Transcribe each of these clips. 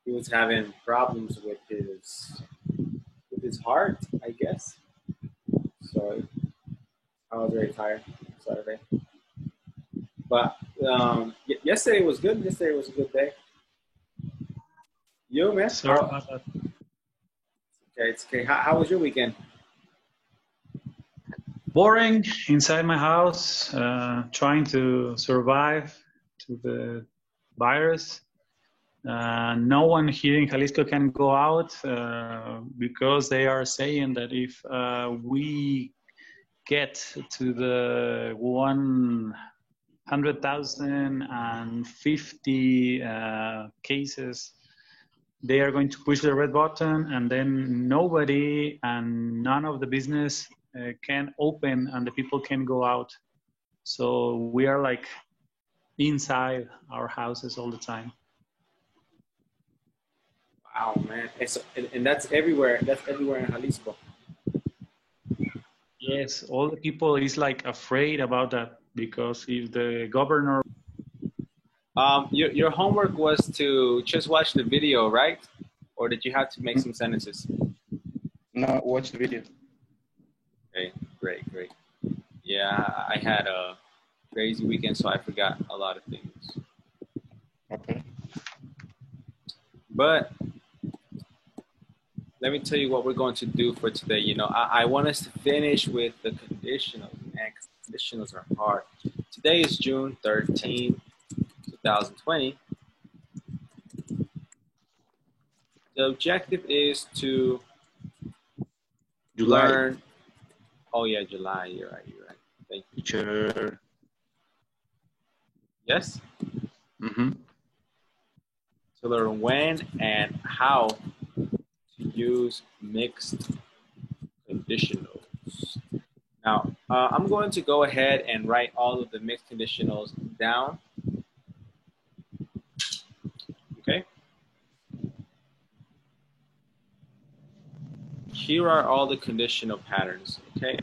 he was having problems with his heart, I guess. So I was very tired Saturday. But yesterday was good. Yesterday was a good day. You, man? Sorry about that. Okay, it's okay. How was your weekend? Boring inside my house, trying to survive to the virus. No one here in Jalisco can go out because they are saying that if we get to the 100,050 cases, they are going to push the red button, and then nobody and none of the business can open, and the people can go out. So we are like inside our houses all the time. Wow, man! And that's everywhere. That's everywhere in Jalisco. Yes, all the people is like afraid about that because if the governor. Your homework was to just watch the video, right? Or did you have to make some sentences? No, watch the video. Okay, great. Yeah, I had a crazy weekend, so I forgot a lot of things. Okay. But let me tell you what we're going to do for today. You know, I want us to finish with the conditionals, man, because conditionals are hard. Today is June 13th, 2020. The objective is to learn. Oh yeah, July. You're right. Thank you. Teacher. Yes? Mm-hmm. To learn when and how to use mixed conditionals. Now, I'm going to go ahead and write all of the mixed conditionals down. Okay? Here are all the conditional patterns, okay?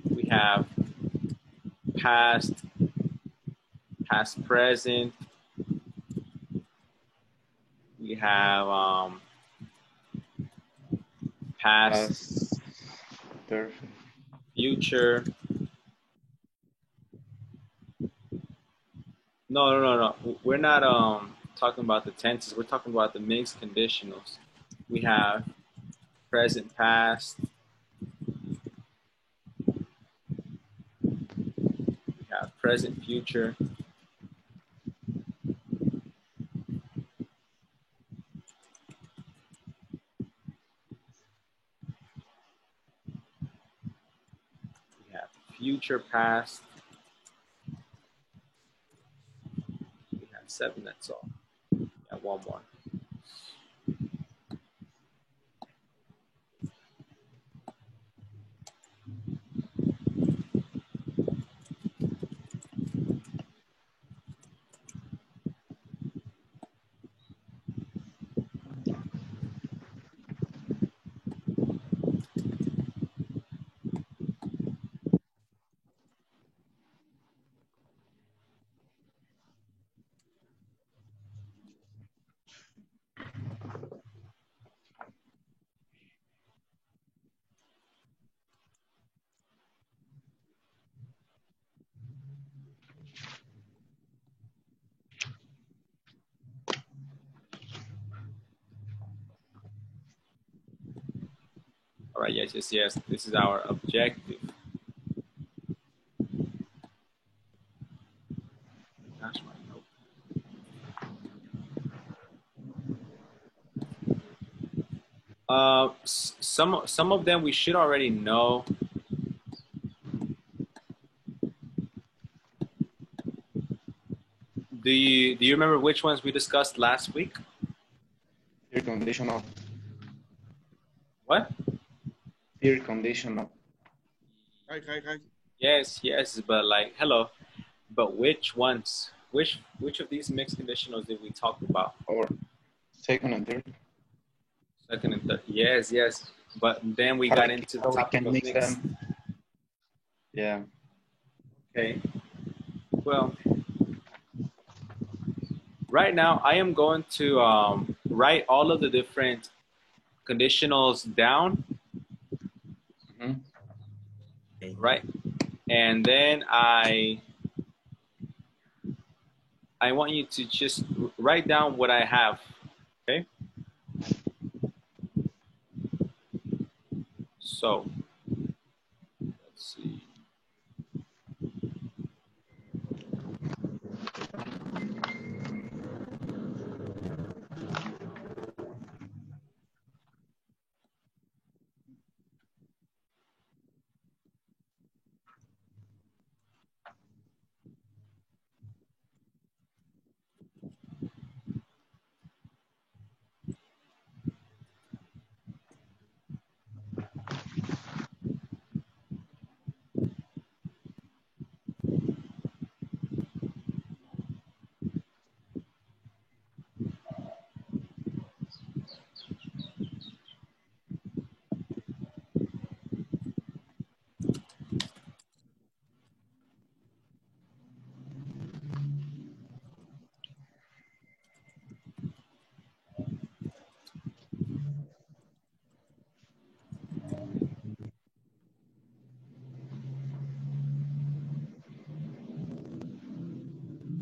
We have past, past present. We have past, future. No. We're not talking about the tenses. We're talking about the mixed conditionals. We have present, past. We have present, future. We have future, past. We have 7, that's all. We have one more. All right, yes. This is our objective. Gosh, my note. Some of them we should already know. Do you remember which ones we discussed last week? Peer conditional. What? Peer conditional. Hi. Yes, but like, hello. But which ones? Which of these mixed conditionals did we talk about? Or second and third. Second and third. Yes. But then we got into the topic of mixed. Them. Yeah. Okay. Well, right now I am going to write all of the different conditionals down, right? And then I want you to just write down what I have, okay? So, let's see.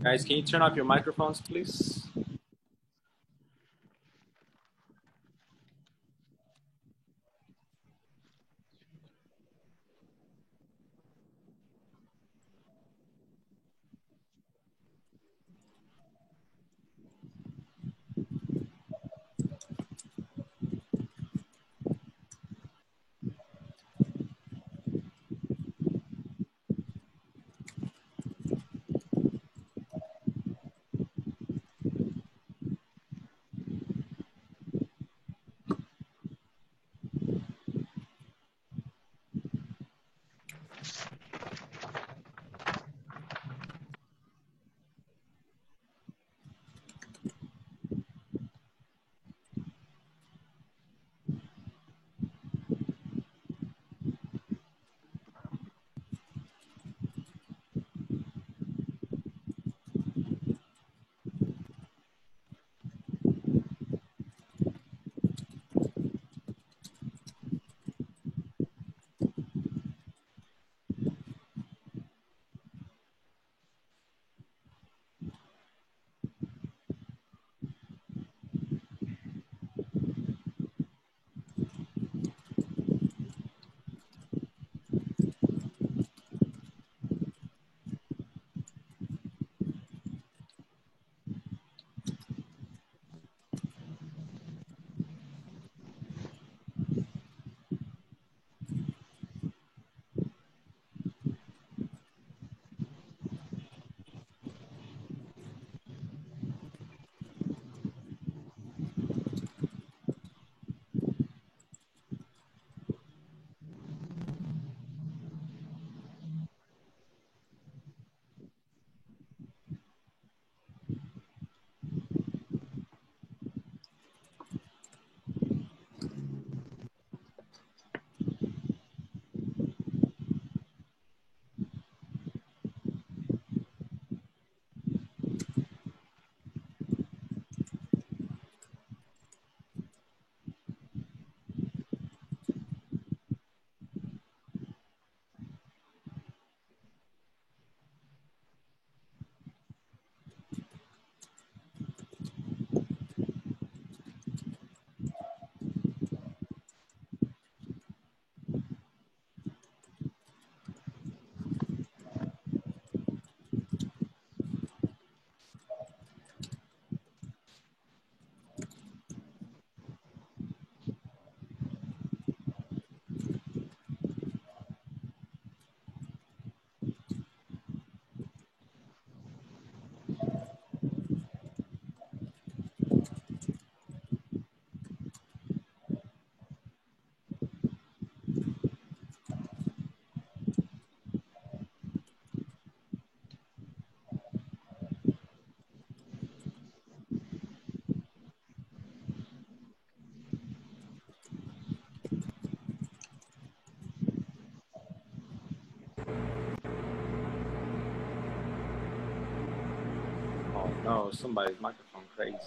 Guys, can you turn off your microphones, please? Oh no, somebody's microphone crazy.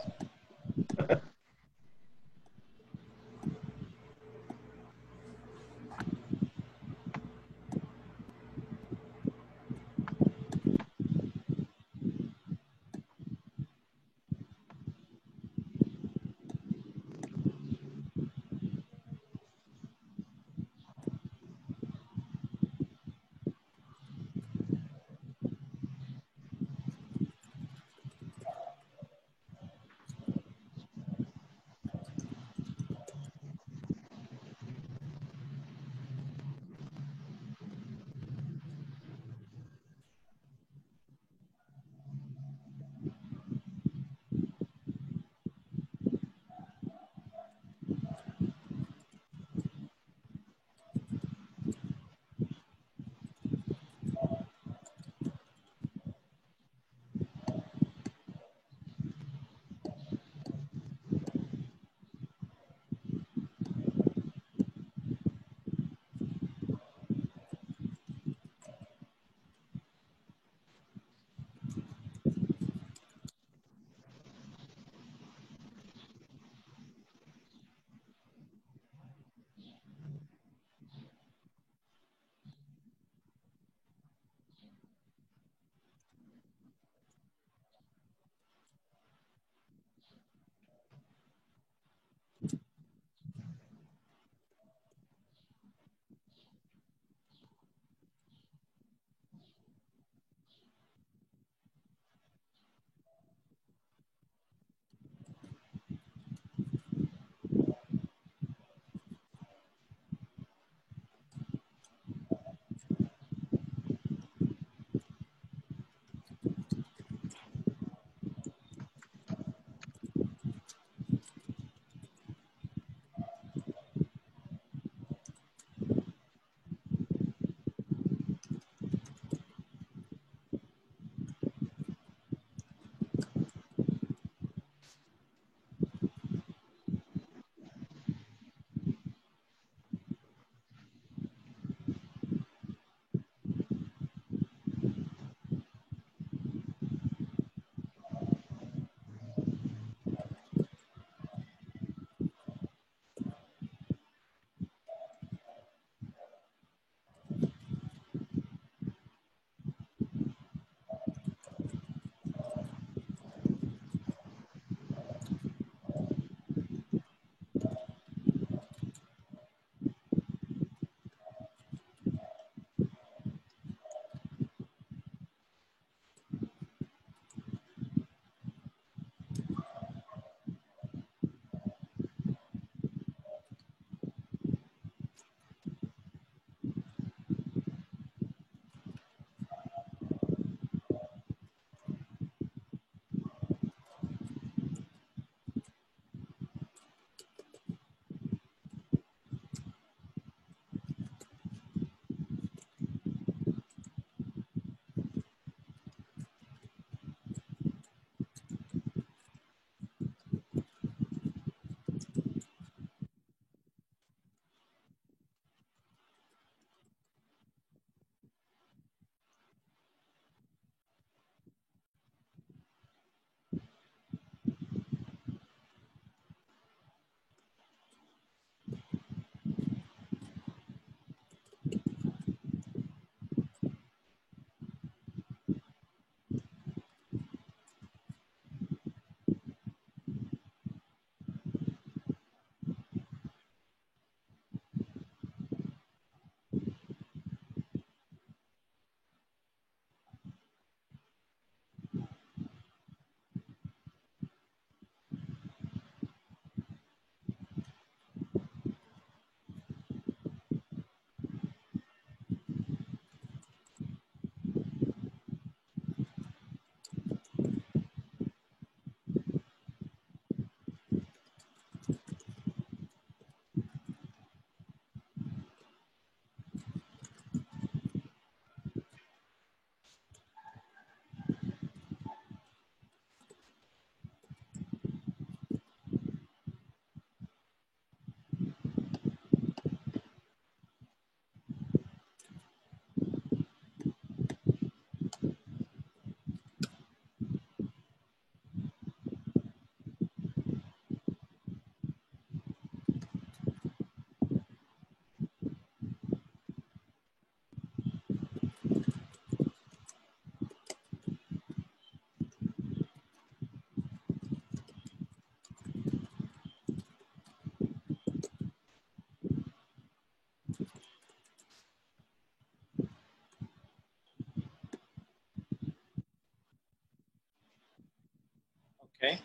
Okay.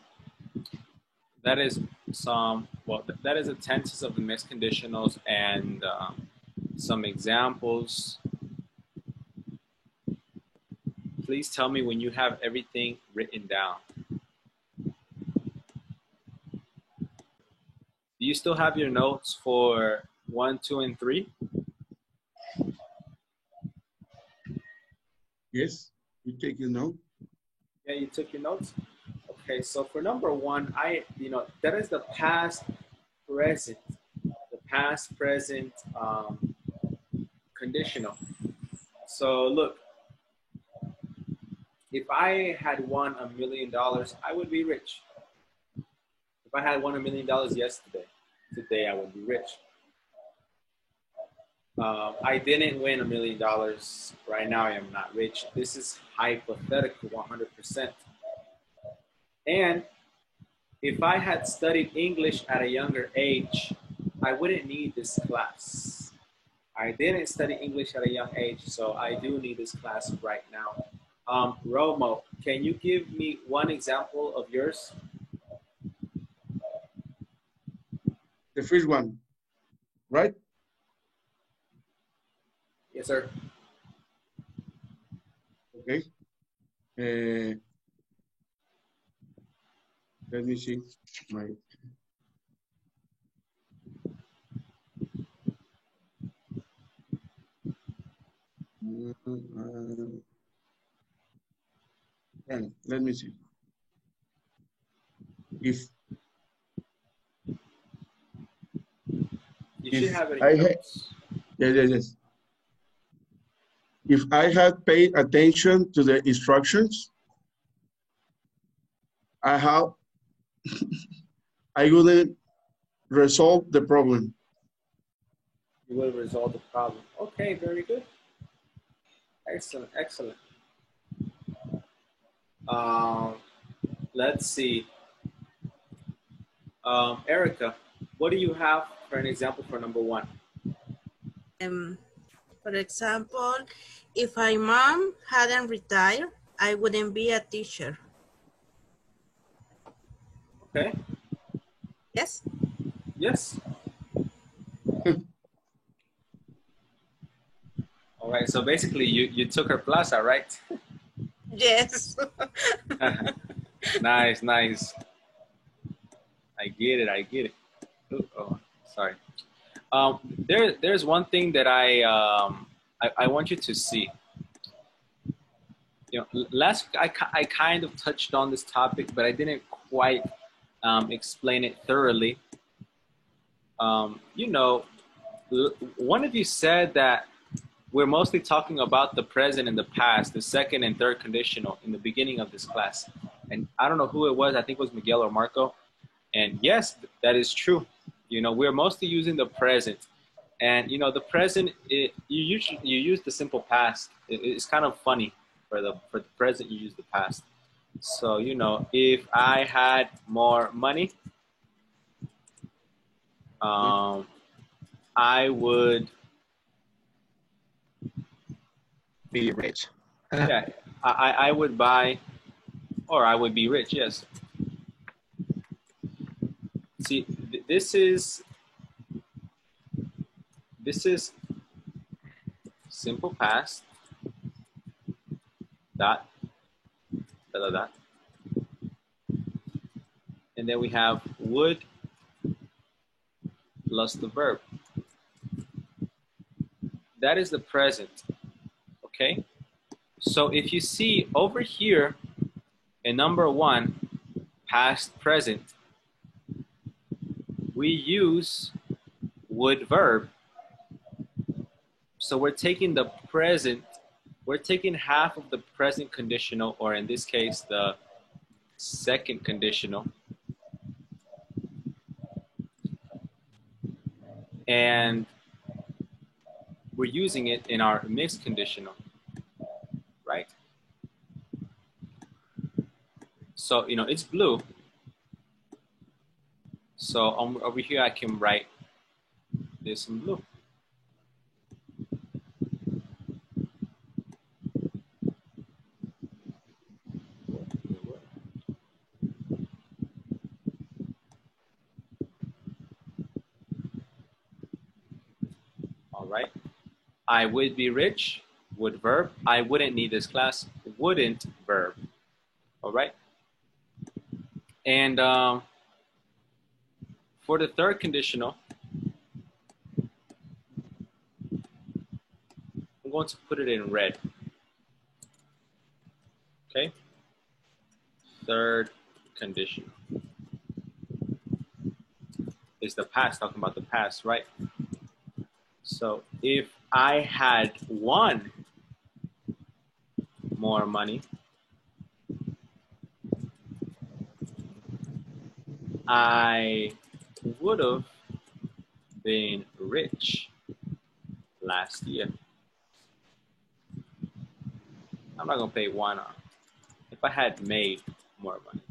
That is that is the tenses of the mixed conditionals and some examples. Please tell me when you have everything written down. Do you still have your notes for 1, 2, and 3? Yes, you take your note. Yeah, you took your notes? Okay, so for number 1, that is the past present. The past present conditional. So look, if I had won $1 million, I would be rich. If I had won $1 million yesterday, today I would be rich. I didn't win $1 million. Right now I am not rich. This is hypothetical 100%. And if I had studied English at a younger age, I wouldn't need this class. I didn't study English at a young age, so I do need this class right now. Romo, can you give me one example of yours? The first one, right? Yes, sir. Okay. Let me see my. Let me see. You should have it in I your notes. Yes. If I had paid attention to the instructions, I wouldn't resolve the problem. You will resolve the problem. Okay, very good. Excellent, excellent. Let's see. Erica, what do you have for an example for number 1? For example, if my mom hadn't retired, I wouldn't be a teacher. Okay. Yes? Yes. All right, so basically you took her plaza, right? Yes. Nice, nice. I get it. Oh, sorry. There's one thing that I want you to see. I kind of touched on this topic, but I didn't quite explain it thoroughly. One of you said that we're mostly talking about the present and the past, the second and third conditional in the beginning of this class. And I don't know who it was. I think it was Miguel or Marco. And yes, that is true. We're mostly using the present. And, the present, you use the simple past. It's kind of funny. For the present, you use the past. So, if I had more money, I would Be rich. yeah, I would buy, or I would be rich, yes. See, this is simple past, dot, dot, dot. And then we have would plus the verb. That is the present, okay? So if you see over here in number 1, past present, we use would verb. So we're taking the present, we're taking half of the present conditional, or in this case, the second conditional, and we're using it in our mixed conditional, right? So, it's blue. So over here, I can write this in blue. right? I would be rich, would verb. I wouldn't need this class, wouldn't verb, all right? And for the third conditional, I'm going to put it in red, okay? Third condition is the past, talking about the past, right? So if I had won more money, I would have been rich last year. I'm not gonna pay one on. If I had made more money.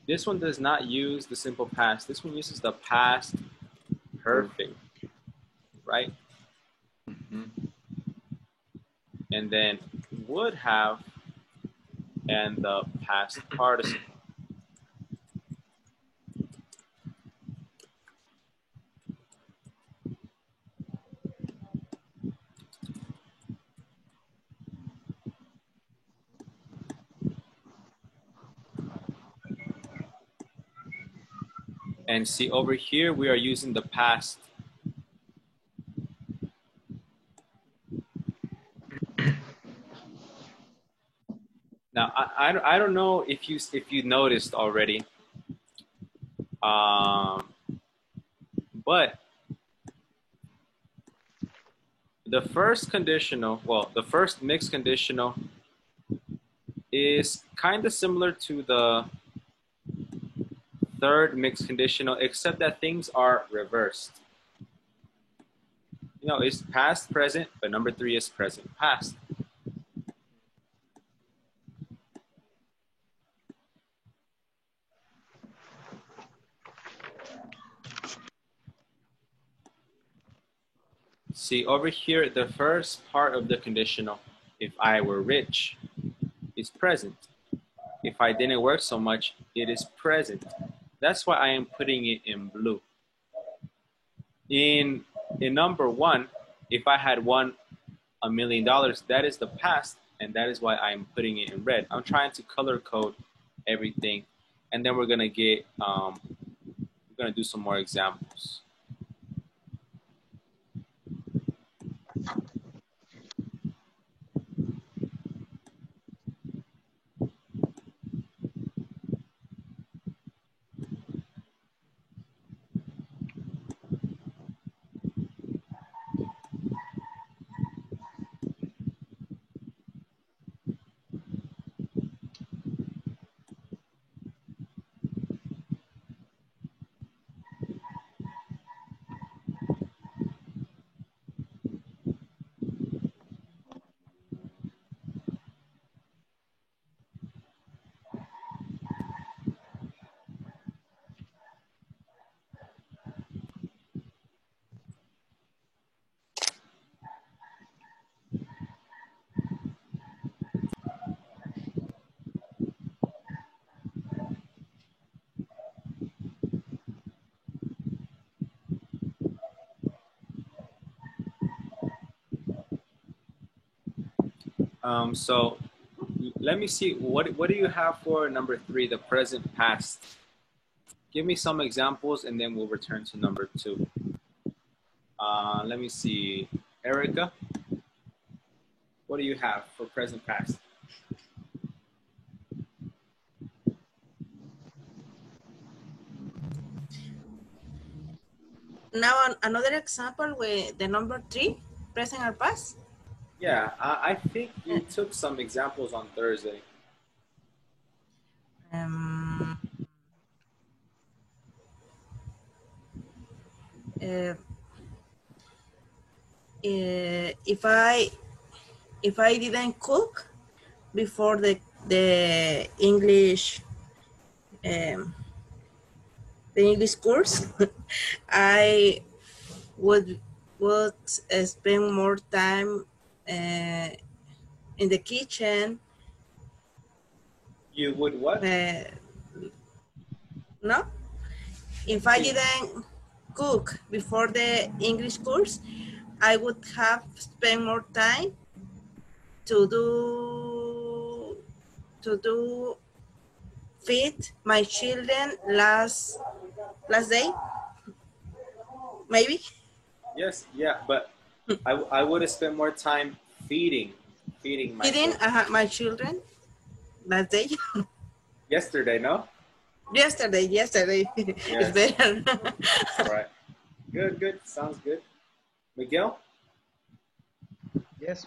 This one does not use the simple past. This one uses the past perfect, right? Mm-hmm. And then would have and the past participle. And see over here, we are using the past. Now, I don't know if you noticed already, but the first conditional, well, the first mixed conditional is kind of similar to the third mixed conditional, except that things are reversed. You know, it's past, present, but number 3 is present, past. See, over here, the first part of the conditional, if I were rich, is present. If I didn't work so much, it is present. That's why I am putting it in blue. In number 1, if I had won $1 million, that is the past, and that is why I'm putting it in red. I'm trying to color code everything, and then we're gonna get, we're gonna do some more examples. So let me see, what do you have for number 3, the present past? Give me some examples and then we'll return to number 2. Let me see, Erica, what do you have for present past? Now another example with the number 3, present or past. Yeah, I think you took some examples on Thursday. If I didn't cook before the English the English course, I would spend more time in the kitchen. You would what? No? If I didn't cook before the English course, I would have spent more time to do feed my children last day, maybe. Yes, yeah, but I would have spent more time feeding my Feeding children. my children last day. Yesterday, no? Yesterday. Yes. It's better. All right. Good. Sounds good. Miguel, Yes,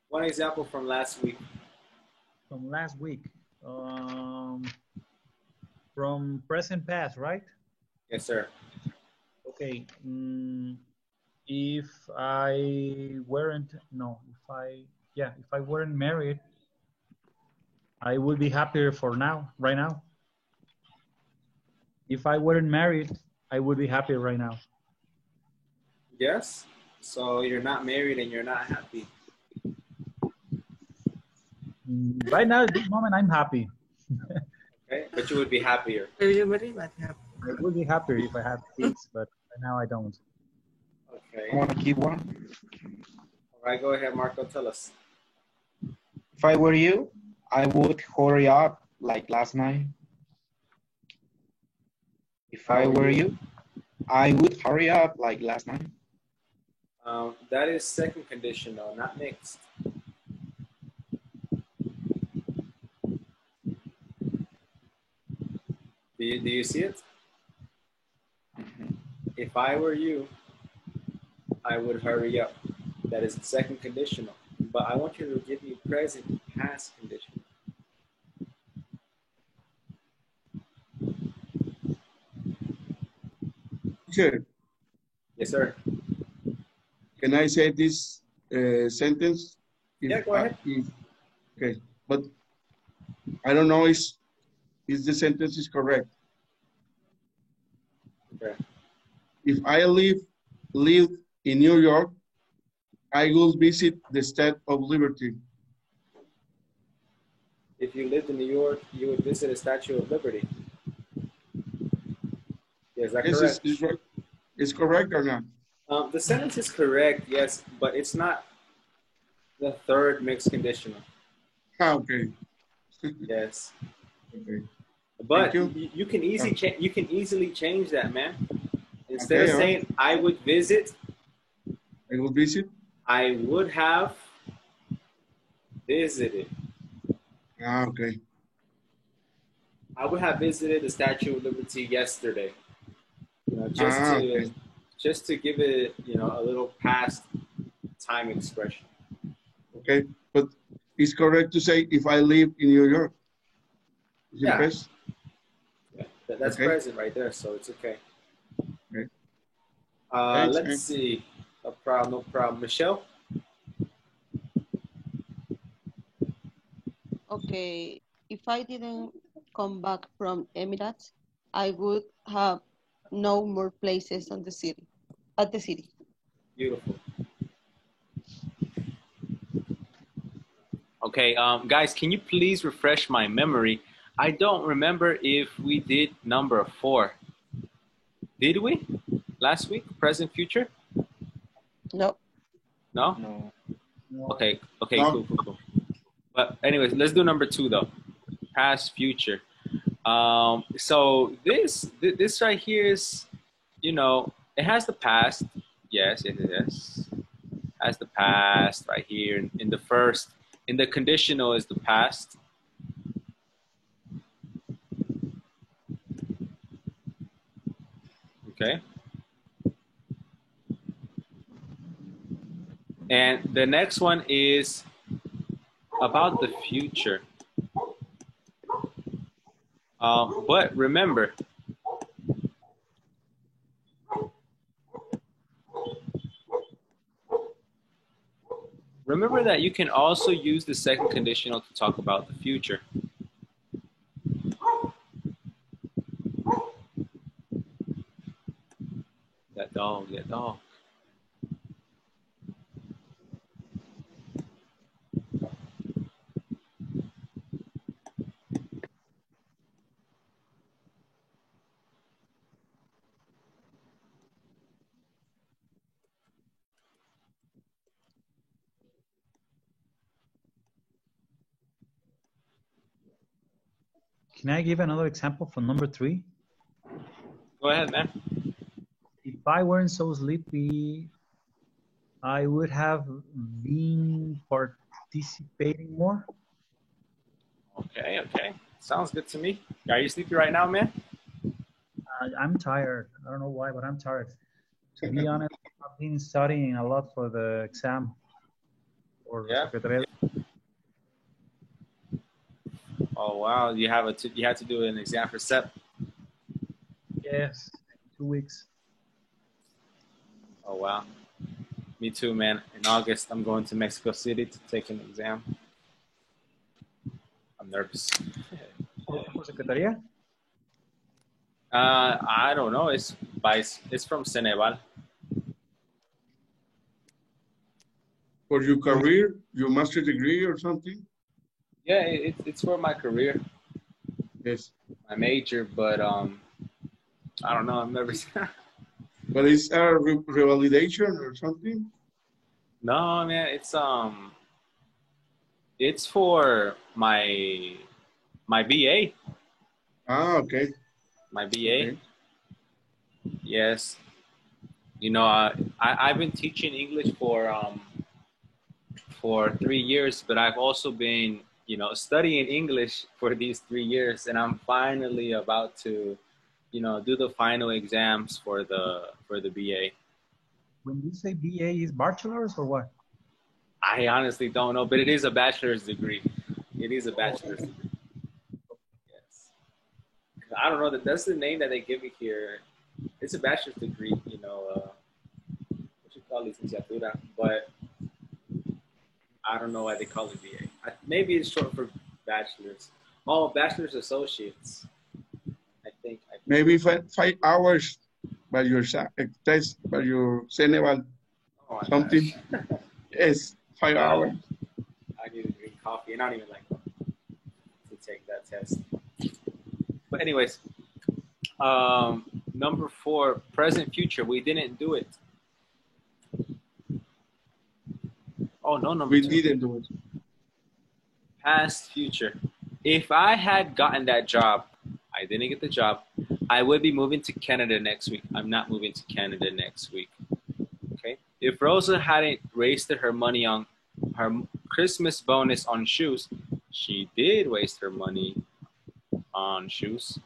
one example from last week. from last week. From present past, right? Yes, sir. Okay. If I weren't, no, if I weren't married, I would be happier right now. If I weren't married, I would be happier right now. Yes. So you're not married and you're not happy. Right now, at this moment, I'm happy. Okay, but you would be happier. Everybody but happy. I would be happier if I had kids, but right now I don't. Okay. I want to keep one. All right, go ahead, Marco. Tell us. If I were you, I would hurry up like last night. If I were you, I would hurry up like last night. That is second condition, though, not mixed. Do you see it? If I were you, I would hurry up. That is second conditional. But I want you to give me present past condition. Sure. Yes, sir. Can I say this sentence? Yeah, go ahead. Okay, but I don't know if the sentence is correct. Okay. If I live in New York, I will visit the Statue of Liberty. If you lived in New York, you would visit a Statue of Liberty. Is that correct? Is correct or not? The sentence is correct, yes, but it's not the third mixed conditional. Okay. Yes. Okay. But you can easily change that, man. Instead of saying I would visit, I will visit. I would have visited. Okay. I would have visited the Statue of Liberty yesterday. You know, just to give it, you know, a little past time expression. Okay, but it's correct to say if I live in New York. Is it best? Yeah, that's present right there, so it's okay. Okay. Let's see. No problem. Michelle? Okay, if I didn't come back from Emirates, I would have no more places at the city. Beautiful. Okay, guys, can you please refresh my memory? I don't remember if we did number 4. Did we? Last week? Present, future? No. No? No. Okay, no. Cool. But anyways, let's do number 2 though. Past, future. So this right here is, you know, it has the past. Yes. Has the past right here in the first. In the conditional is the past. Okay. And the next one is about the future. But remember, that you can also use the second conditional to talk about the future. That dog. Can I give another example for number 3? Go ahead, man. If I weren't so sleepy, I would have been participating more. Okay, okay. Sounds good to me. Are you sleepy right now, man? I'm tired. I don't know why, but I'm tired. To be honest, I've been studying a lot for the exam. Or Yeah. Oh wow, you had to do an exam for SEP. Yes, 2 weeks. Oh wow. Me too, man. In August, I'm going to Mexico City to take an exam. I'm nervous. ¿Por secretaría? I don't know. It's from Ceneval. For your career, your master degree or something? Yeah, it's for my career, Yes. my major, but I don't know. I'm nervous. But it's a revalidation or something? No, man. It's for my BA. Ah, okay. My BA. Okay. Yes. You know, I've been teaching English for 3 years, but I've also been, you know, studying English for these 3 years, and I'm finally about to, you know, do the final exams for the BA. When you say BA, is bachelor's or what? I honestly don't know, but it is a bachelor's degree. It is a bachelor's degree. Yes. I don't know. That's the name that they give it here. It's a bachelor's degree, you know, what you call licenciatura, but I don't know why they call it BA. Maybe it's short for bachelor's. Oh, bachelor's associates. I think. Maybe 5 hours by your test, by your Ceneval, something. Yes, 5 hours. I need to drink coffee, and I don't even like to take that test. But anyways, number 4, present, future. We didn't do it. Oh no, number 2. We didn't do it. Past, future. If I had gotten that job, I didn't get the job, I would be moving to Canada next week. I'm not moving to Canada next week. Okay. If Rosa hadn't wasted her money on her Christmas bonus on shoes, she did waste her money on shoes.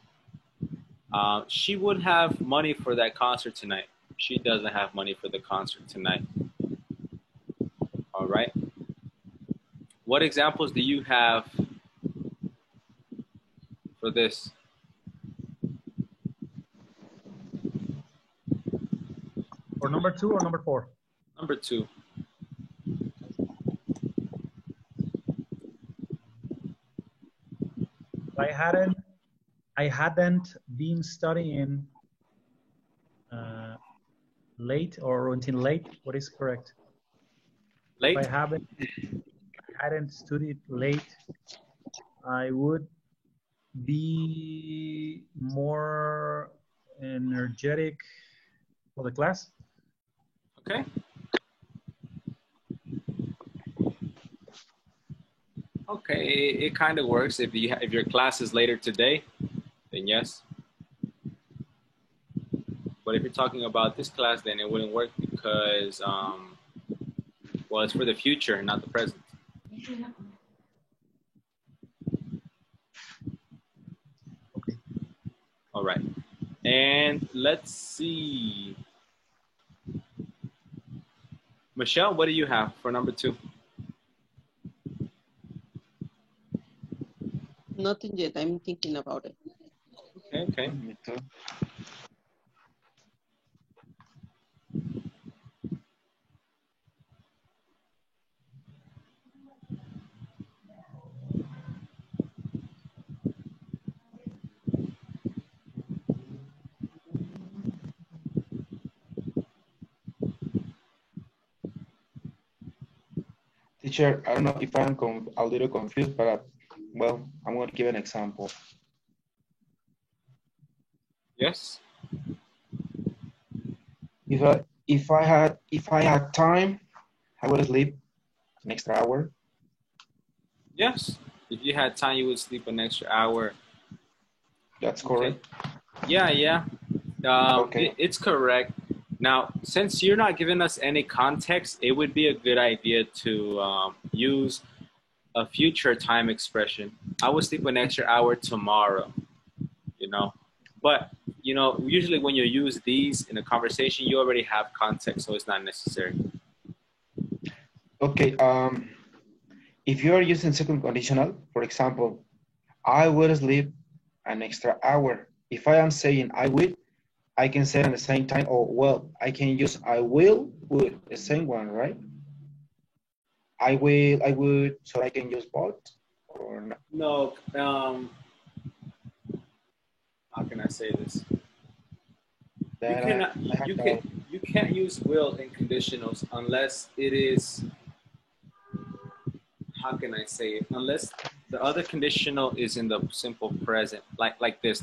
She would have money for that concert tonight. She doesn't have money for the concert tonight. All right. What examples do you have for this? For number 2 or number 4? Number 2. I hadn't been studying late or until late. What is correct? Late? If I hadn't studied late, I would be more energetic for the class. Okay. Okay, it kind of works. If your class is later today, then yes. But if you're talking about this class, then it wouldn't work because, well, it's for the future, not the present. Okay. All right. And let's see. Michelle, what do you have for number 2? Nothing yet. I'm thinking about it. Okay, okay. Me too. Teacher, I don't know if I'm a little confused, but well, I'm going to give an example. Yes. If I had time, I would sleep an extra hour. Yes. If you had time, you would sleep an extra hour. That's correct. Yeah. Okay. It's correct. Now, since you're not giving us any context, it would be a good idea to use a future time expression. I will sleep an extra hour tomorrow, you know. But, you know, usually when you use these in a conversation, you already have context, so it's not necessary. Okay. If you are using second conditional, for example, I will sleep an extra hour. If I am saying I will, I can say at the same time, oh, well, I can use I will with the same one, right? I would, so I can use both or not? No, how can I say this? You can't use will in conditionals unless it is, how can I say it? Unless the other conditional is in the simple present, like this.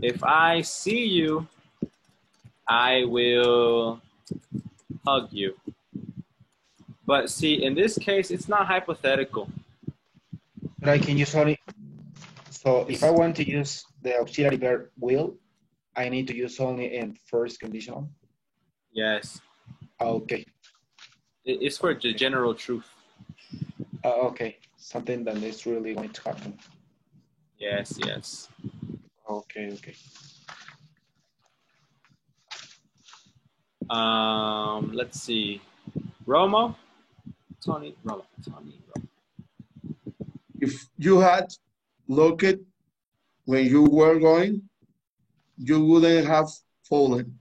If I see you, I will hug you. But see, in this case, it's not hypothetical. But I can use only, so if I want to use the auxiliary verb will, I need to use only in first conditional? Yes. Okay. It's for the general truth. Okay, something that is really going to happen. Yes. Okay. Let's see. Romo? Tony. If you had looked when you were going, you wouldn't have fallen.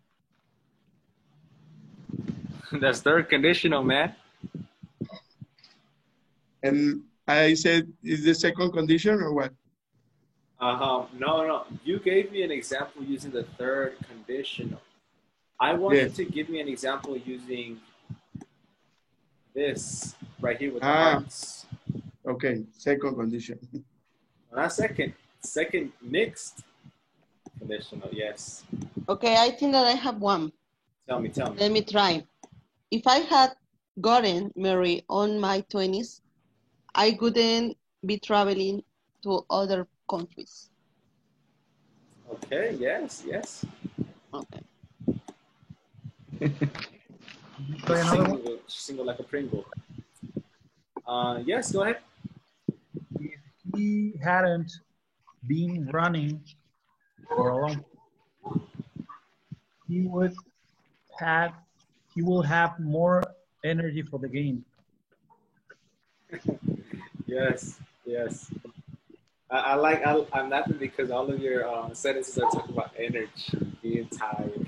That's third conditional, man. And I said, is the second condition or what? No. You gave me an example using the third conditional. I wanted to give me an example using this right here with the hearts. Okay, second condition. Not second mixed conditional, yes. Okay, I think that I have one. Tell me. Let me try. If I had gotten married on my 20s, I wouldn't be traveling to other countries. Okay, yes. Okay. Single like a Pringle. Yes, go ahead. If he hadn't been running for a long time, he will have more energy for the game. Yes. I'm laughing because all of your sentences are talking about energy, being tired.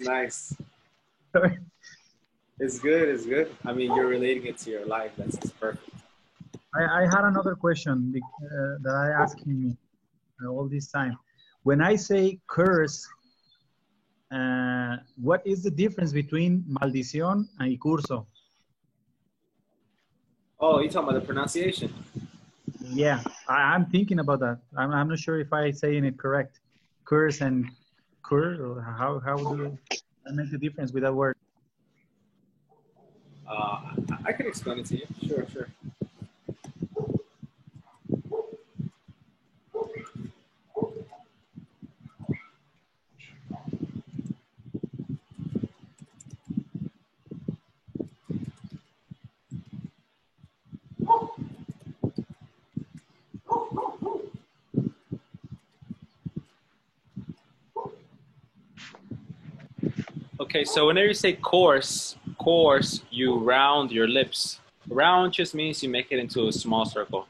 Nice. It's good. I mean, you're relating it to your life. That's perfect. I had another question that I asked him all this time. When I say curse, what is the difference between maldición and curso? Oh, you're talking about the pronunciation? Yeah, I'm thinking about that. I'm not sure if I'm saying it correct. Curse and cur, or how do I make the difference with that word? I can explain it to you. Sure. Okay, so whenever you say course, you round your lips. Round just means you make it into a small circle.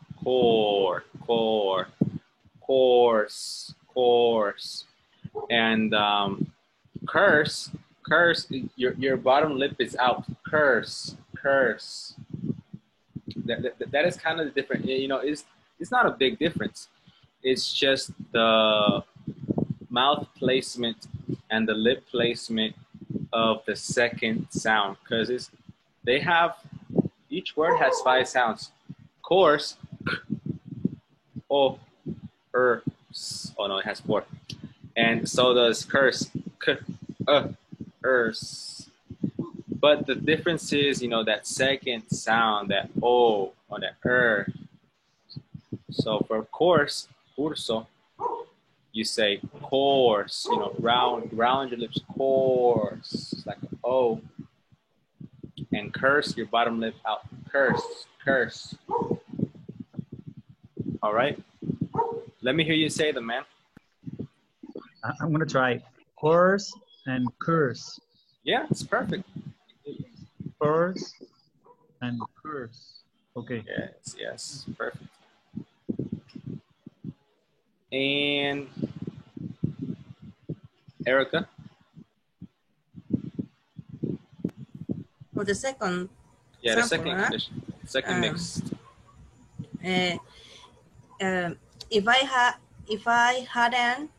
Course. And curse, your bottom lip is out. Curse. That is kind of the different. You know, it's not a big difference. It's just the mouth placement and the lip placement of the second sound, because each word has 5 sounds. Course, oh no, it has 4, and so does curse, but the difference is, you know, that second sound, that o or that So for course, curso, you say course, you know, round your lips, course, it's like an O. And curse, your bottom lip out, curse. All right. Let me hear you say them, man. I'm gonna try course and curse. Yeah, it's perfect. Course and curse. Okay. Yes, perfect. And Erica? For the second. Yeah, the sample, second condition. Second mixed. If I hadn't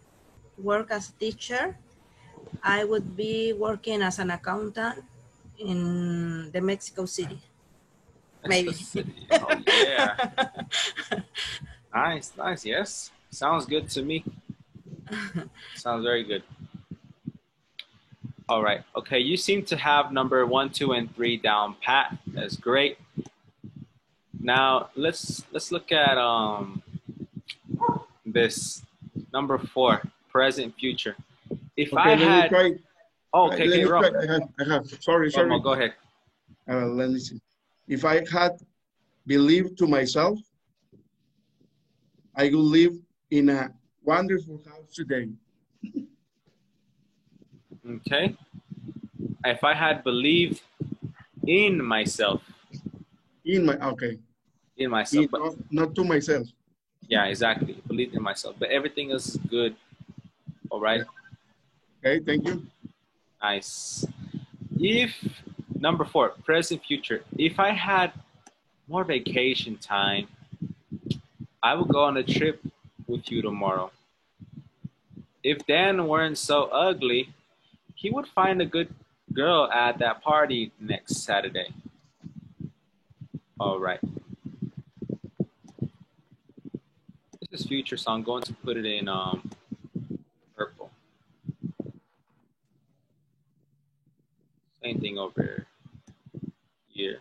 worked as a teacher, I would be working as an accountant in the Mexico City. Maybe. City. Oh, yeah. Nice. Yes. Sounds good to me. Sounds very good. All right. Okay. You seem to have number 1, 2, and 3 down pat. That's great. Now let's look at this number 4, present future. If Okay, I had, try. oh, okay, Ron. I have. Sorry. Romo, go ahead. Let me see. If I had believed to myself, I would live in a wonderful house today. Okay. If I had believed in myself. In myself, but not to myself. yeah, exactly. Believed in myself, but everything else is good. All right. Okay, thank you. Nice. If number 4, present future. If I had more vacation time, I would go on a trip with you tomorrow. If Dan weren't so ugly, he would find a good girl at that party next Saturday. All right. This is future, so I'm going to put it in purple. Same thing over here.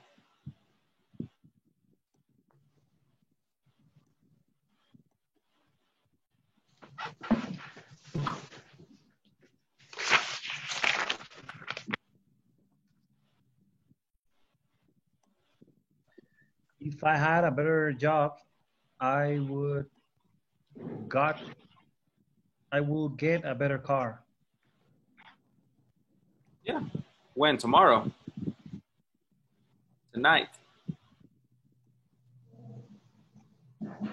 If I had a better job, I would get a better car. Yeah. When? Tomorrow? Tonight? Am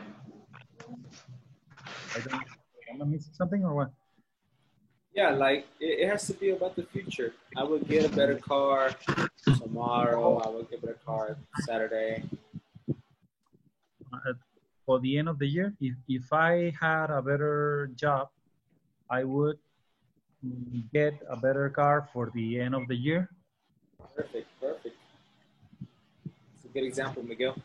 I missing something or what? Yeah, like it has to be about the future. I would get a better car tomorrow. I would get a better car Saturday. For the end of the year, if I had a better job, I would get a better car for the end of the year. Perfect. It's a good example, Miguel.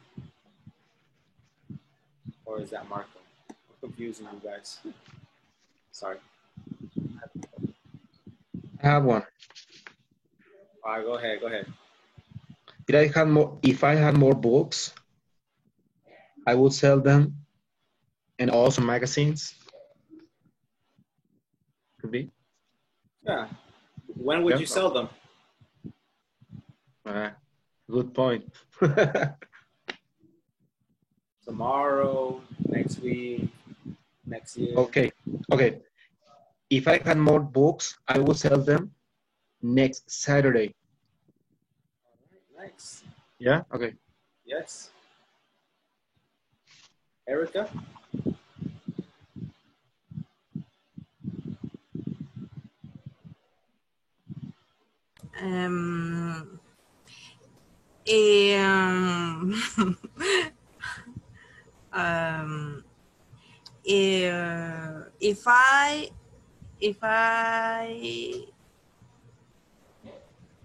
Or is that Marco? I'm confusing you guys. Sorry. I have one. All right, go ahead. If I had more books, I would sell them, and also magazines. Could be. Yeah. When would you sell them? Good point. Tomorrow, next week, next year. Okay. If I had more books, I would sell them next Saturday. All right, nice. Yeah? Okay. Yes. Erica?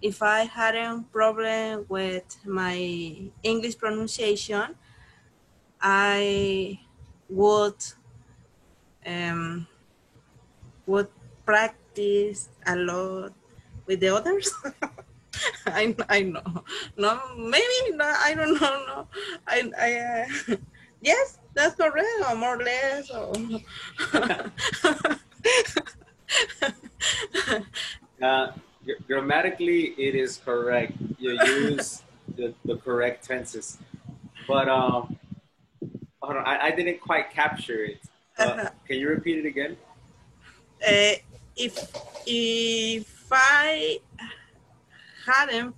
If I had a problem with my English pronunciation, I would practice a lot with the others. I know. No, maybe not. I don't know. No, yes. That's correct, or more or less. Or... Grammatically, it is correct. You use the correct tenses. But hold on, I didn't quite capture it. Can you repeat it again? If I had a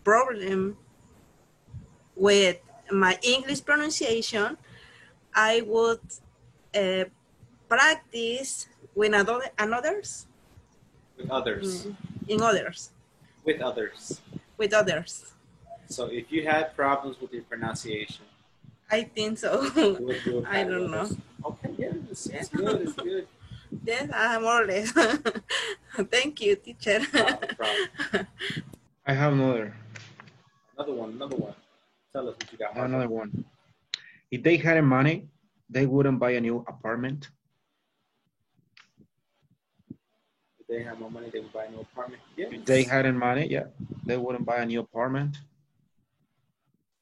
problem with my English pronunciation, I would practice with others. With others. In others. With others. With others. So if you had problems with your pronunciation, I think so. I don't know. Okay, yeah, it's good. It's good. Yes, more or less. Thank you, teacher. No problem. I have another. Another one. Tell us what you got. Another one. If they hadn't money, they wouldn't buy a new apartment. If they had more money, they would buy a new apartment. Yeah. If they hadn't money, yeah, they wouldn't buy a new apartment.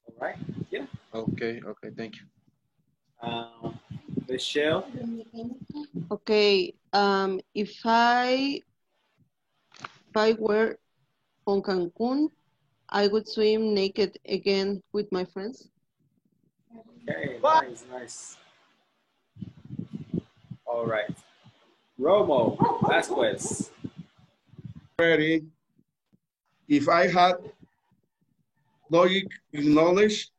All right. Yeah. Okay. Thank you. Michelle. Okay. If I were on Cancun, I would swim naked again with my friends. Okay. Nice. All right. Romo Vasquez. Ready. If I had logic and knowledge,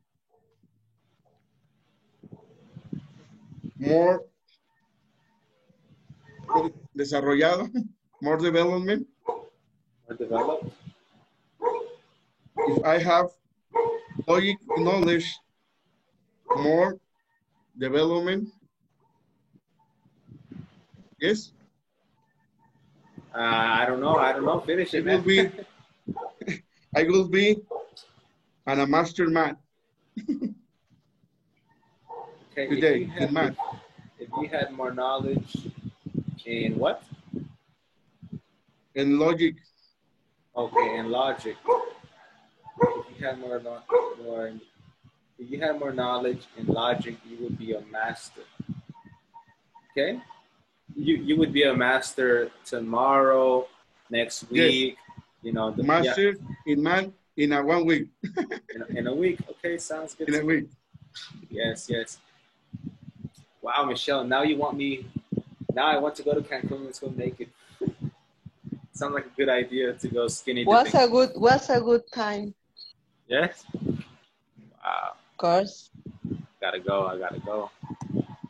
more desarrollado, more development. More developed. If I have logic and knowledge, more development. Yes? I don't know. Finish it, man. I will be a master man. Okay, Today, in math. If you had more knowledge in what? In logic. Okay, in logic. If you had more knowledge in logic, you would be a master. Okay? You would be a master tomorrow, next week. Yes. You know, master in math in a 1 week. in a week. Okay, sounds good. In a week. Yes. Wow, Michelle, now you want me. Now I want to go to Cancun and swim naked. Sounds like a good idea to go skinny dipping. What's a good time? Yes? Wow. Of course. I gotta go.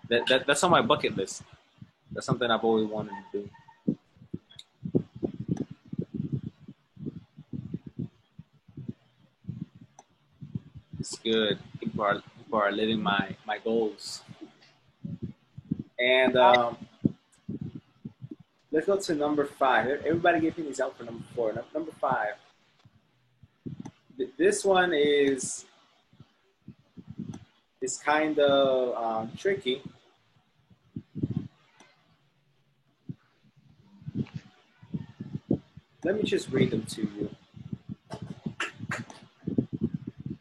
That's on my bucket list. That's something I've always wanted to do. It's good. People are living my goals. And let's go to number 5. Everybody give me these out for number 4. Number 5. This one is kind of tricky. Let me just read them to you.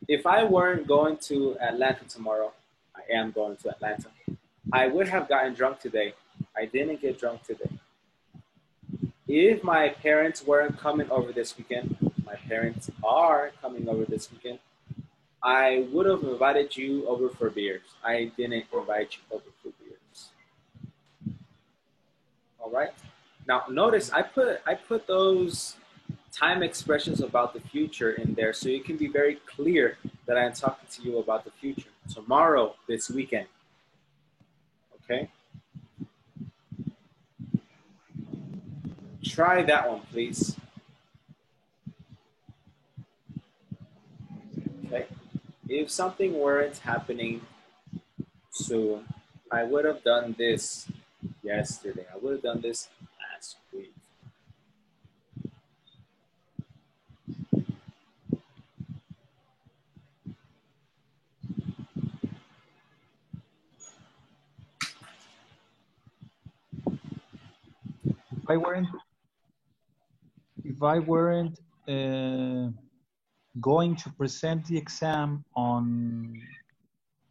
If I weren't going to Atlanta tomorrow, I am going to Atlanta. I would have gotten drunk today. I didn't get drunk today. If my parents weren't coming over this weekend, my parents are coming over this weekend, I would have invited you over for beers. I didn't invite you over for beers. All right. Now notice I put those time expressions about the future in there so it can be very clear that I am talking to you about the future. Tomorrow, this weekend. Okay? Try that one, please. Okay? If something weren't happening soon, I would have done this yesterday. I would have done this last week. If I weren't going to present the exam on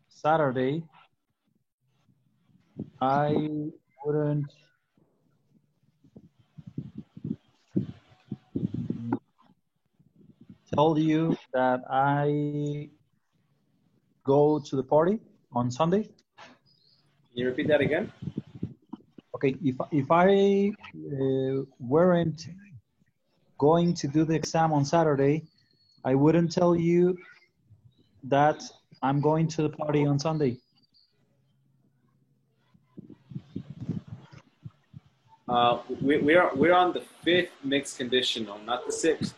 Saturday, I wouldn't tell you that I go to the party on Sunday. Can you repeat that again? Okay, if I weren't going to do the exam on Saturday, I wouldn't tell you that I'm going to the party on Sunday. We're on the 5th mixed conditional, not the 6th.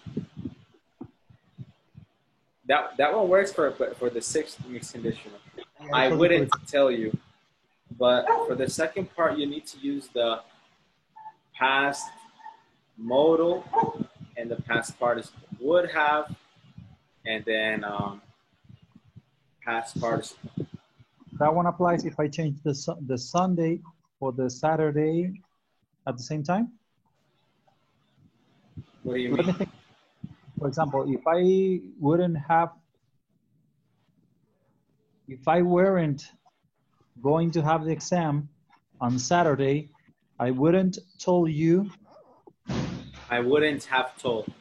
That one works for the 6th mixed conditional. I wouldn't tell you, but for the second part, you need to use the past modal and the past participle. Would have, and then past participle. That one applies if I change the Sunday for the Saturday at the same time? What do you mean? Think, for example, if I weren't going to have the exam on Saturday, I wouldn't tell you. I wouldn't have told.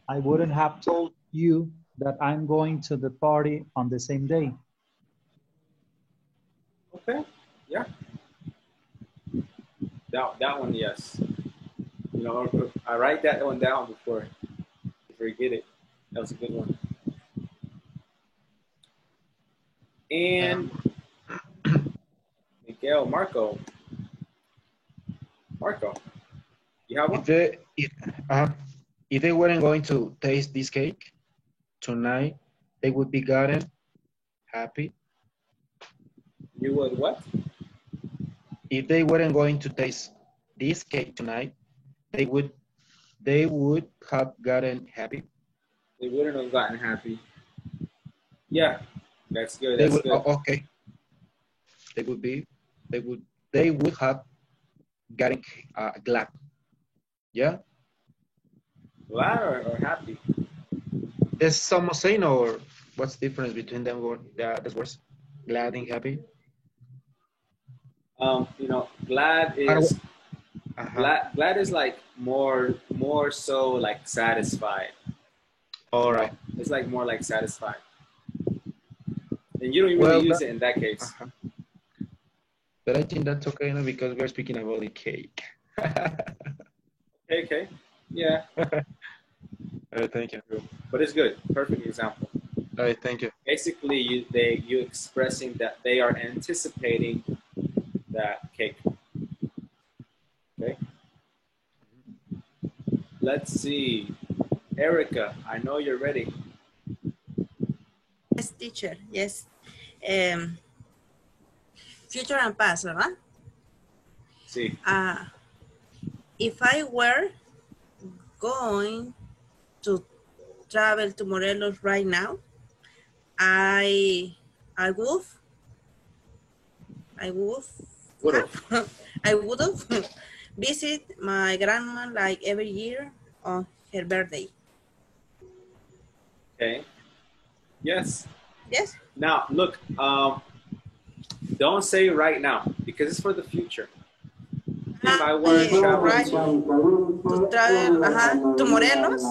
I wouldn't have told you that I'm going to the party on the same day. Okay, yeah. That one, yes. You know, I write that one down before I forget it. That was a good one. And Miguel, Marco, you have one? If they weren't going to taste this cake tonight, they would be gotten happy. You would what? If they weren't going to taste this cake tonight, they would have gotten happy. They wouldn't have gotten happy. Yeah, that's good. That's good. Oh, okay. They would have gotten glad. Yeah. Glad or happy? There's some saying, or what's the difference between them? Those words, glad and happy. You know, glad is glad is like more so like satisfied. All right. It's like more like satisfied. And you don't really use it in that case. But I think that's okay now because we're speaking about the cake. Okay. Yeah. All right, thank you. But it's good. Perfect example. All right, thank you. Basically, you expressing that they are anticipating that cake. Okay. Let's see. Erica, I know you're ready. Yes, teacher. Yes. Future and past, ¿verdad? Sí. If I were going to travel to Morelos right now, I would have visit my grandma like every year on her birthday. Okay. Yes. Yes. Now, look, don't say right now because it's for the future. If I were to travel to Morelos,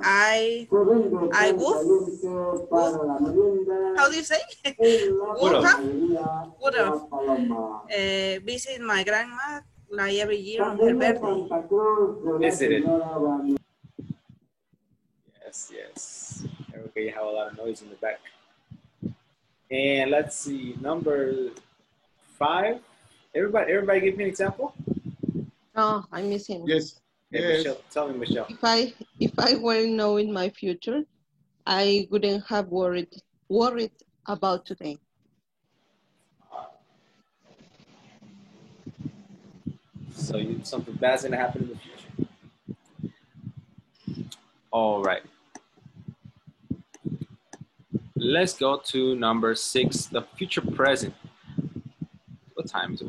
I would, how do you say? would have visit my grandma like every year on her birthday. Visited. Yes. Okay, you have a lot of noise in the back. And let's see, number 5. Everybody give me an example. Oh, I'm missing. Yes. Hey, Michelle, tell me, Michelle. If I were knowing my future, I wouldn't have worried about today. So something bad's gonna happen in the future. All right. Let's go to number 6, the future present. What time is it?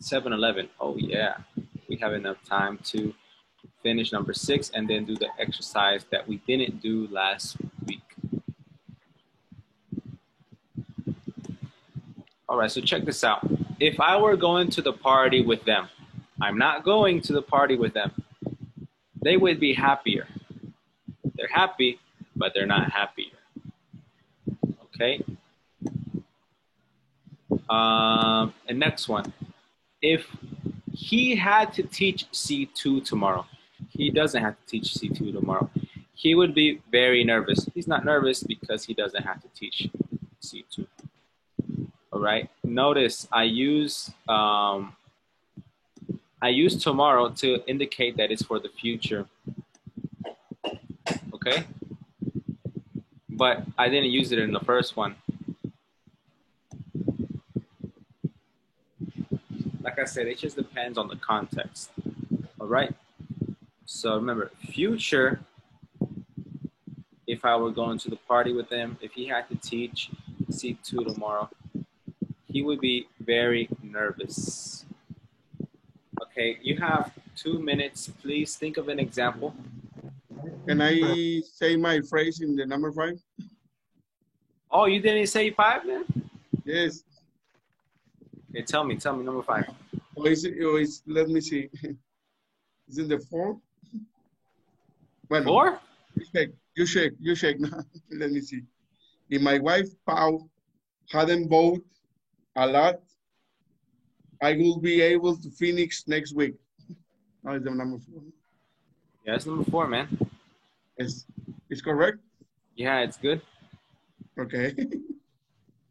7:11. Oh yeah, we have enough time to finish number 6 and then do the exercise that we didn't do last week. All right, so check this out. if I were going to the party with them, I'm not going to the party with them, they would be happier. They're happy, but they're not happier. Okay. And next one. If he had to teach C2 tomorrow, he doesn't have to teach C2 tomorrow. He would be very nervous. He's not nervous because he doesn't have to teach C2. All right. Notice I use tomorrow to indicate that it's for the future. Okay. But I didn't use it in the first one. Like I said, it just depends on the context. All right. So remember, future, if I were going to the party with him, if he had to teach C2 tomorrow, he would be very nervous. Okay, you have 2 minutes. Please think of an example. Can I say my phrase in the number 5? Oh, you didn't say 5, man? Yes. Okay, tell me number 5. Or is it, let me see. Is it the 4? Bueno, 4? You shake now. Let me see. If my wife, Pau, hadn't bought a lot, I will be able to finish next week. That is the number 4. Yeah, it's number 4, man. It's correct? Yeah, it's good. Okay.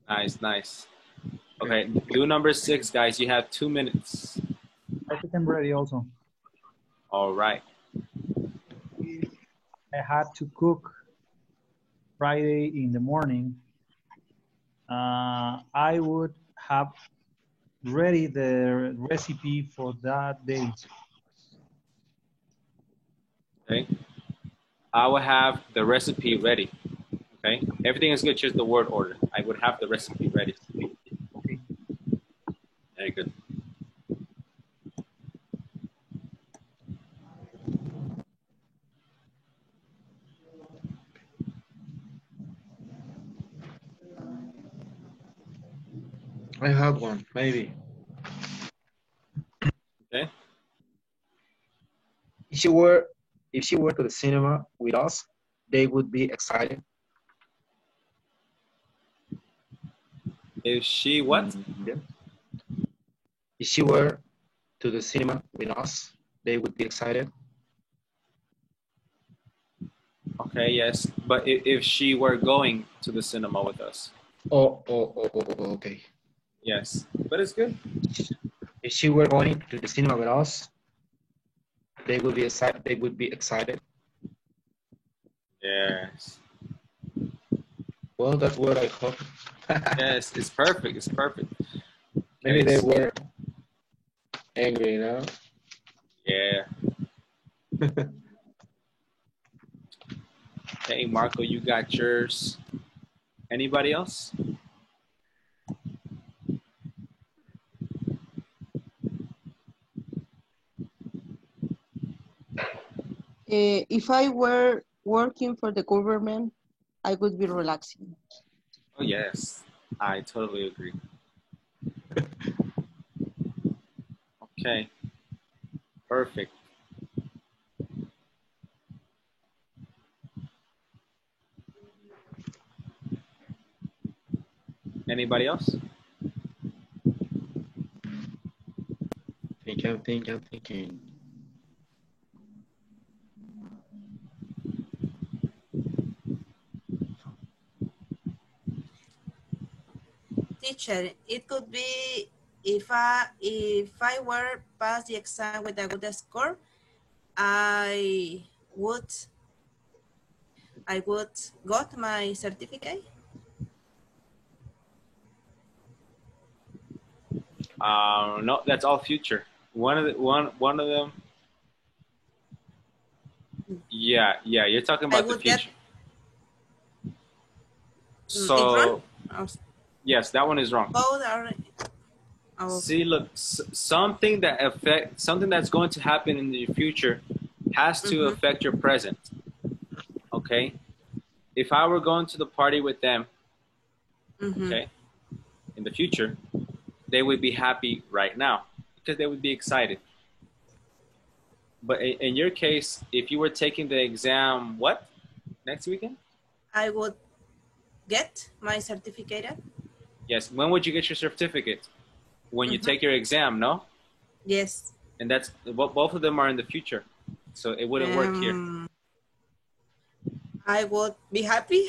Nice. Okay, do number 6, guys. You have 2 minutes. I think I'm ready also. All right. I had to cook Friday in the morning. I would have ready the recipe for that date. Okay. I will have the recipe ready. Okay. Everything is good, just the word order. I would have the recipe ready. Okay. Very good. I have one, maybe. Okay. If she were to the cinema with us, they would be excited. If she what? Yeah. If she were to the cinema with us, they would be excited. Okay, yes. But if she were going to the cinema with us. Oh, okay. Yes, but it's good. If she were going to the cinema with us, they would be excited. They would be excited. Yes. Well, that's what I hope. Yes, it's perfect. It's perfect. Maybe Okay, they were angry, you know? Yeah. Hey, Marco, you got yours. Anybody else? If I were working for the government, I would be relaxing. Oh, yes. I totally agree. Okay. Perfect. Anybody else? I'm thinking. Teacher, it could be if I were pass the exam with a good score, I would got my certificate. No, that's all future. One of them. Yeah. You're talking about the future. So yes, that one is wrong. Both are. Oh. See, look, something that's going to happen in the future has to affect your present. Okay. If I were going to the party with them, okay, in the future, they would be happy right now because they would be excited. But in your case, if you were taking the exam, what, next weekend? I would get my certificate. Yes. When would you get your certificate? When you take your exam, no? Yes. And that's both of them are in the future, so it wouldn't work here. I would be happy.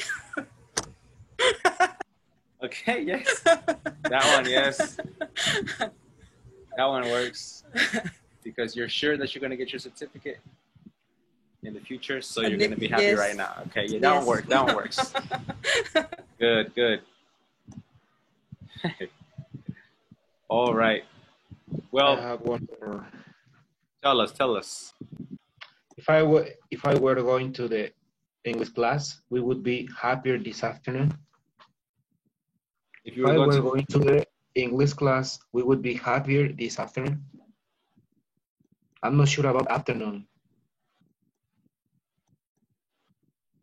Okay, yes. That one, yes. That one works because you're sure that you're going to get your certificate in the future, so you're going to be happy right now. Okay, yeah, that one works. That one works. Good, good. All right. Well, I have one more. Tell us. If I were going to the English class, we would be happier this afternoon. If you If I were were going to the English class, we would be happier this afternoon. I'm not sure about afternoon.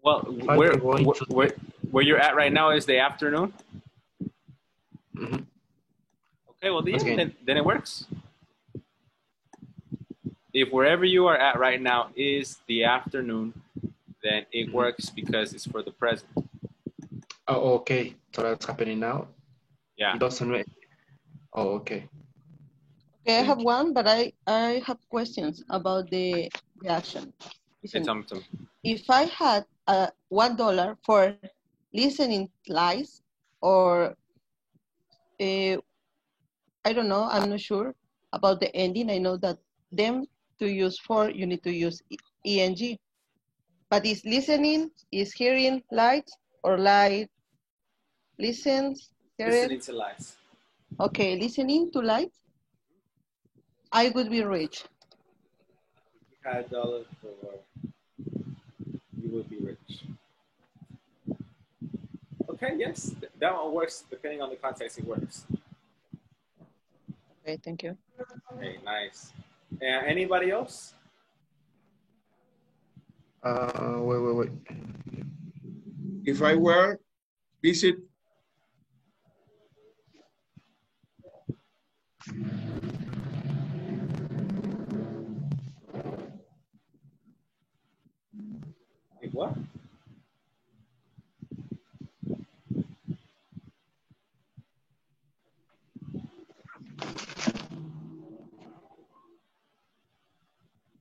Well, where you're at right now is the afternoon? Mm-hmm. Okay, well, then it works. If wherever you are at right now is the afternoon, then it works because it's for the present. Oh, okay. So that's happening now? Yeah. It doesn't make... Oh, okay. Okay, I have one, but I have questions about the action. Listen, if I had $1 for listening lies, or I don't know, I'm not sure about the ending. I know that them to use for, you need to use ing. But is listening, is hearing lights, or light listens? Listening to lights. Okay, listening to lights. I would be rich. If you had $1 for, you would be rich. Okay, yes, that one works. Depending on the context, it works. Okay, thank you. Okay, nice. Anybody else? Wait. If I were visit What?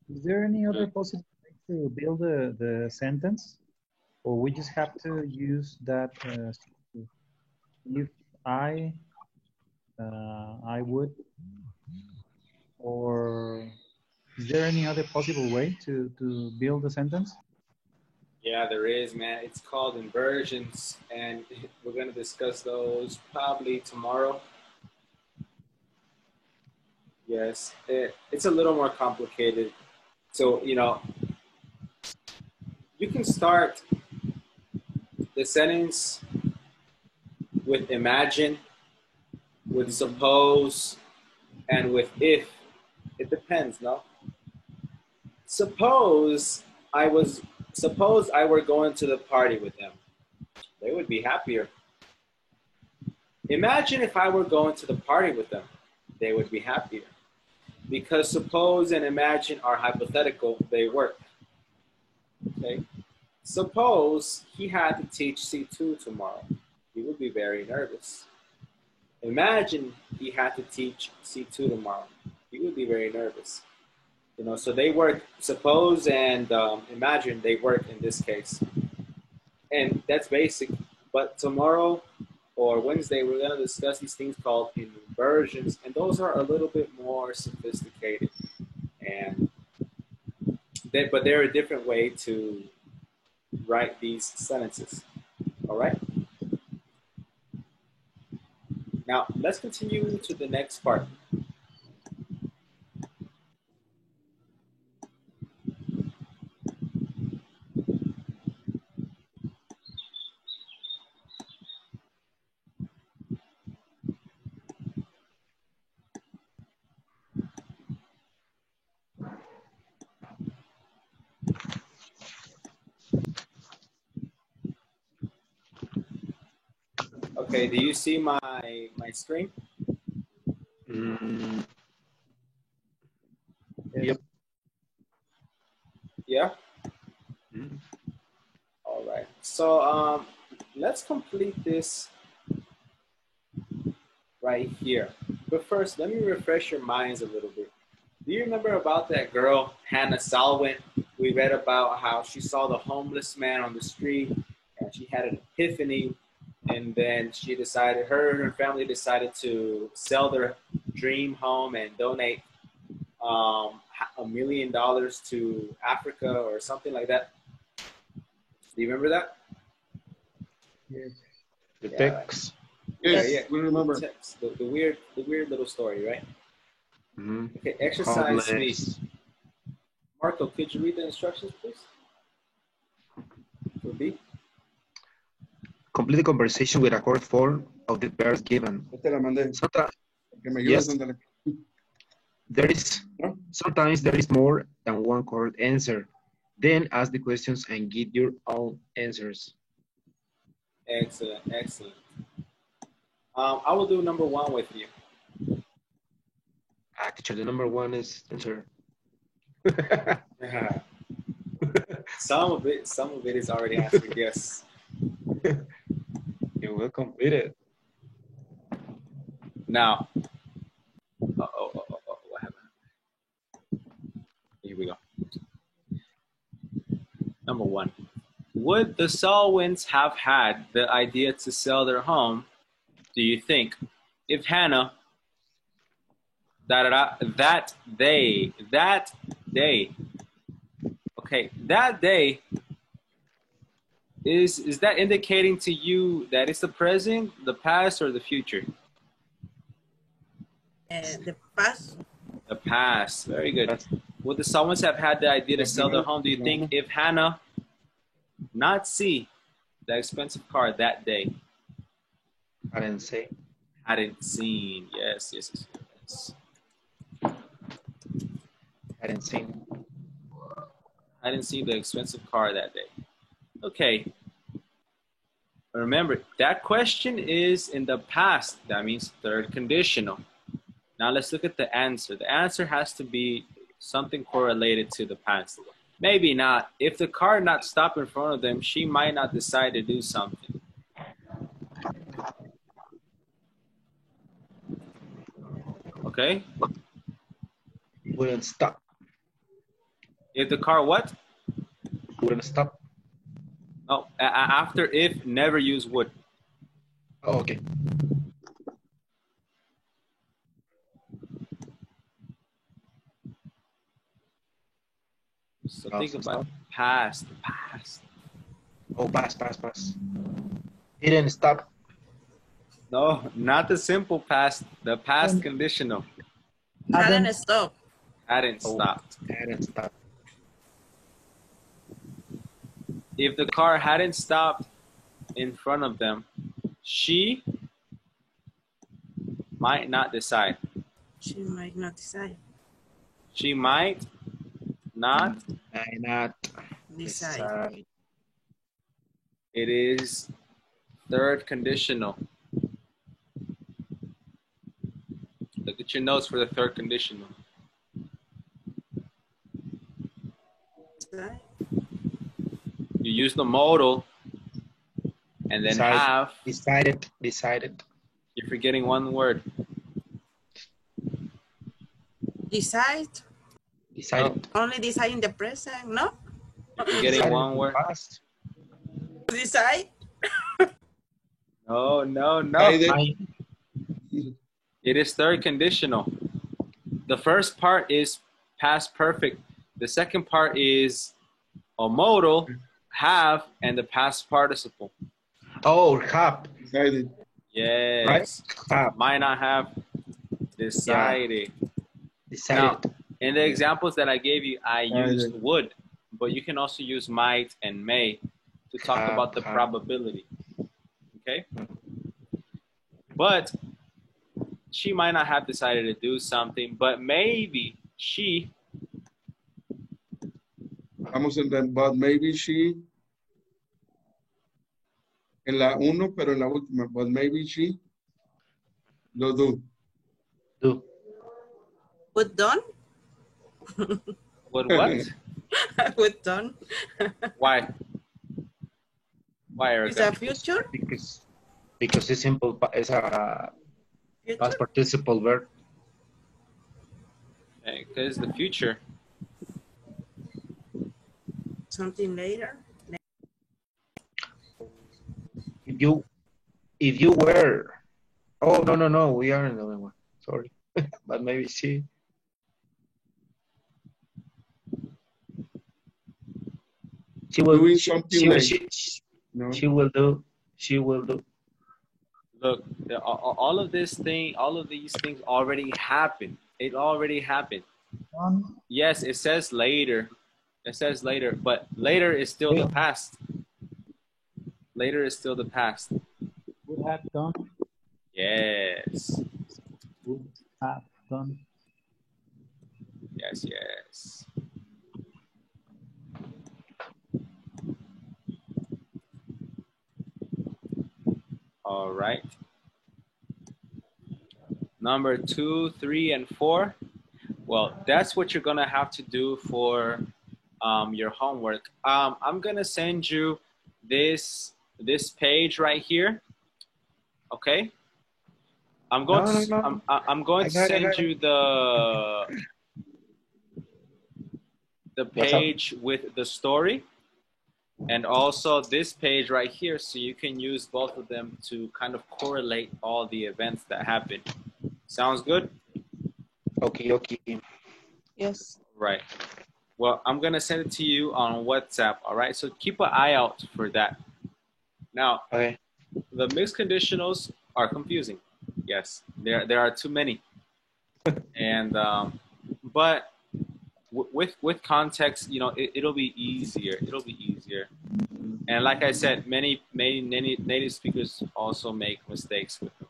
Is there any other possible way to build the sentence? Or we just have to use that if I would? Or is there any other possible way to build a sentence? Yeah, there is, man. It's called inversions, and we're going to discuss those probably tomorrow. Yes, it's a little more complicated. So, you can start the sentence with imagine, with suppose, and with if. It depends, no? Suppose I were going to the party with them. They would be happier. Imagine if I were going to the party with them. They would be happier. Because suppose and imagine are hypothetical, they work. Okay? Suppose he had to teach C2 tomorrow. He would be very nervous. Imagine he had to teach C2 tomorrow. He would be very nervous. So they work, suppose and imagine, they work in this case. And that's basic. But tomorrow or Wednesday, we're going to discuss these things called inversions. And those are a little bit more sophisticated. But they're a different way to write these sentences. All right? Now, let's continue to the next part. Okay, do you see my screen? Yep. Yeah? All right. So let's complete this right here. But first, let me refresh your minds a little bit. Do you remember about that girl, Hannah Salwin? We read about how she saw the homeless man on the street and she had an epiphany. And then she decided, her and her family decided to sell their dream home and donate $1 million to Africa or something like that. Do you remember that? Yes. The text. Yes, we remember. The weird little story, right? Mm-hmm. Okay, exercise B. Marco, could you read the instructions, please? For B. Complete the conversation with a correct form of the verbs given. Sometimes there is more than one correct answer. Then ask the questions and give your own answers. Excellent, excellent. I will do number 1 with you. Teacher, the number 1 is answer. Some of it is already answered, yes. You will complete it. Now, what happened? Here we go. Number 1. Would the Salwins have had the idea to sell their home, do you think, if Hannah, that day, okay, that day, is that indicating to you that it's the present, the past, or the future? The past. The past, very good. Would the Salwins have had the idea to sell their home, do you think, if Hannah not see the expensive car that day? Hadn't seen. Hadn't seen. Yes. Hadn't seen. Hadn't seen the expensive car that day. Okay. Remember, that question is in the past. That means third conditional. Now let's look at the answer. The answer has to be something correlated to the past. Maybe not. If the car not stopped in front of them, she might not decide to do something. Okay? Wouldn't stop. If the car what? Wouldn't stop. Oh, after if, never use would. Oh, okay. So think about past. Oh, past. He didn't stop. No, not the simple past, the past conditional. Hadn't stopped. Hadn't stopped. Hadn't stopped. If the car hadn't stopped in front of them, she might not decide. She might not decide. She might not decide. It is third conditional. Look at your notes for the third conditional. You use the modal and then have. Decided. You're forgetting one word. Decide. Decided. Only decide in the present, no? You're forgetting one word. Past. Decide? No. It is third conditional. The first part is past perfect. The second part is a modal, have, and the past participle. Oh, have. Decided. Yes. Right? Have. Might not have. Decided. Yeah. Decided. Now, in the examples that I gave you, I used would, but you can also use might and may to talk about the probability. Okay? But she might not have decided to do something, but maybe she. But maybe she. En la uno, pero en la última. But maybe she. Lo do. Put done? Would what? Put done. Why? Why, Erica? Is that future? Because it's simple. It's a past Future? participle verb. Because the future. Something later? If you were, oh no, we are in the other one. Sorry, but maybe she will Doing something she will do. Look, all of these things already happened. It already happened. Yes, it says later. It says later, but later is still the past. Later is still the past. Would have done. Yes. Would have done. Yes, yes. All right. Number 2, 3, and 4. Well, that's what you're gonna have to do for your homework. I'm gonna send you this page right here. Okay. I'm going to send you the page with the story, and also this page right here, so you can use both of them to kind of correlate all the events that happen. Sounds good? Okay. Yes. Right. Well, I'm going to send it to you on WhatsApp, all right? So keep an eye out for that. Now, okay. The mixed conditionals are confusing. Yes, there are too many. And, but with context, you know, it'll be easier. It'll be easier. And like I said, many native speakers also make mistakes with them.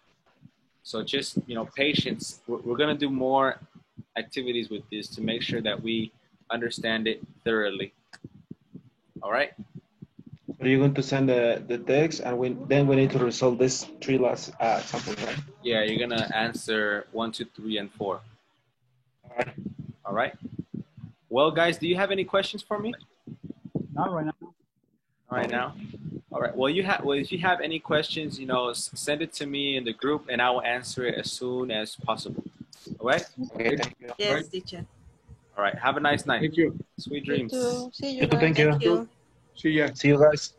So just, you know, patience. We're going to do more activities with this to make sure that we understand it thoroughly. All right? Are you going to send the text, and then we need to resolve this 3 last examples, right? Yeah, you're going to answer 1, 2, 3, and 4. All right. All right. Well, guys, do you have any questions for me? Not right now. All right now. All right. Well, if you have any questions, you know, send it to me in the group, and I will answer it as soon as possible. All right. Okay. Thank you. Yes, Right. teacher. All right. Have a nice night. Thank you. Sweet You dreams. too. See you guys. Thank you. See ya. See you guys.